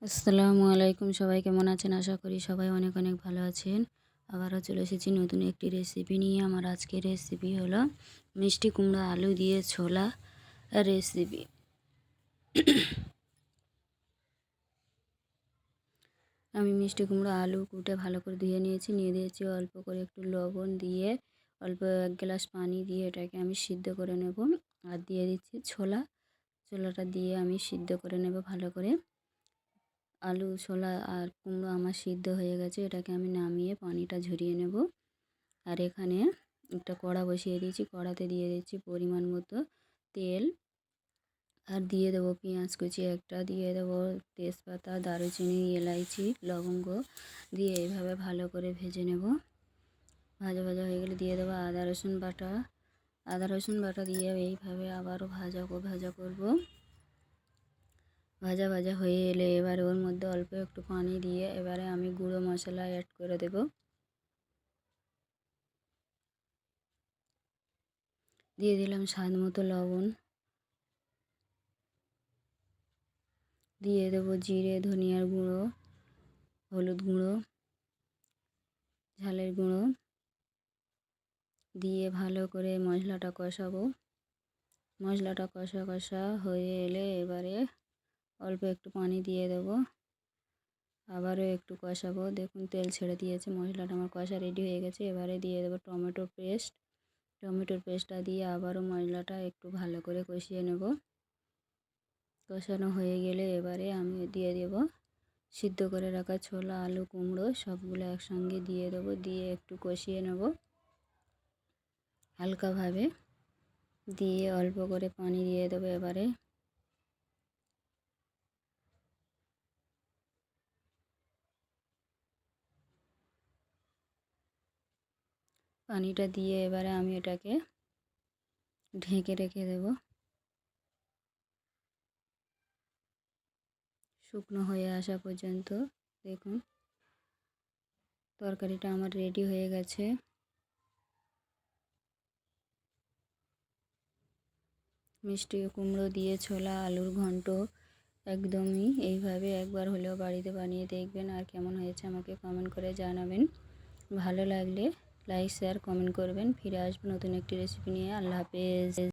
আসসালামু আলাইকুম, সবাই কেমন আছেন? আশা করি সবাই অনেক অনেক ভালো আছেন। আবারও চলে এসেছি নতুন একটি রেসিপি নিয়ে। আমার আজকের রেসিপি হলো মিষ্টি কুমড়া আলু দিয়ে ছোলা রেসিপি। আমি মিষ্টি কুমড়া আলু কুটে ভালো করে ধুয়ে নিয়েছি। নিয়ে দিয়েছি অল্প করে একটু লবণ দিয়ে, অল্প 1 গ্লাস পানি দিয়ে এটাকে আমি সিদ্ধ করে নেব। আর দিয়ে দিচ্ছি ছোলাটা দিয়ে আমি সিদ্ধ করে নেব ভালো করে। আলু, ছোলা আর কুমড়ো আমার সিদ্ধ হয়ে গেছে। এটাকে আমি নামিয়ে পানিটা ঝরিয়ে নেব। আর এখানে একটা কড়া বসিয়ে দিয়েছি। কড়াতে দিয়ে দিচ্ছি পরিমাণ মতো তেল। আর দিয়ে দেবো পেঁয়াজ কুচি একটা, দিয়ে দেবো তেজপাতা, দারুচিনি, এলাইচি, লবঙ্গ দিয়ে এইভাবে ভালো করে ভেজে নেব। ভাজা ভাজা হয়ে গেলে দিয়ে দেবো আদা রসুন বাটা দিয়ে এইভাবে আবারও ভাজা করব। ভাজা ভাজা হয়ে এলে এবারে ওর মধ্যে অল্প একটু পানি দিয়ে এবারে আমি গুঁড়ো মশলা অ্যাড করে দেব। দিয়ে দিলাম স্বাদ মতো লবণ। দিয়ে দেবো জিরে, ধনিয়ার গুঁড়ো, হলুদ গুঁড়ো, ঝালের গুঁড়ো দিয়ে ভালো করে মশলাটা কষাবো। মশলাটা কষা হয়ে এলে এবারে অল্প একটু পানি দিয়ে দেবো। আবারও একটু কষাবো। দেখুন তেল ছেড়ে দিয়েছে, মশলাটা আমার কষা রেডি হয়ে গেছে। এবারে দিয়ে দেবো টমেটোর পেস্টটা দিয়ে আবারও মশলাটা একটু ভালো করে কষিয়ে নেব। কষানো হয়ে গেলে এবারে আমি দিয়ে দেবো সিদ্ধ করে রাখা ছোলা, আলু, কুমড়ো সবগুলো একসঙ্গে দিয়ে দেবো। দিয়ে একটু কষিয়ে নেব হালকাভাবে। দিয়ে অল্প করে পানি দিয়ে দেবো এবারে। পানিটা দিয়ে এবারে আমি এটাকে ঢেকে রেখে দেব শুকনো হয়ে আসা পর্যন্ত। দেখুন তরকারিটা আমার রেডি হয়ে গেছে। মিষ্টি কুমড়ো দিয়ে ছোলা আলুর ঘন্ট একদমই এইভাবে একবার হলেও বাড়িতে বানিয়ে দেখবেন। আর কেমন হয়েছে আমাকে কমেন্ট করে জানাবেন। ভালো লাগলে লাইক, শেয়ার, কমেন্ট করবেন। ফিরে আসবো নতুন একটি রেসিপি নিয়ে। আল্লাহ হাফেজ।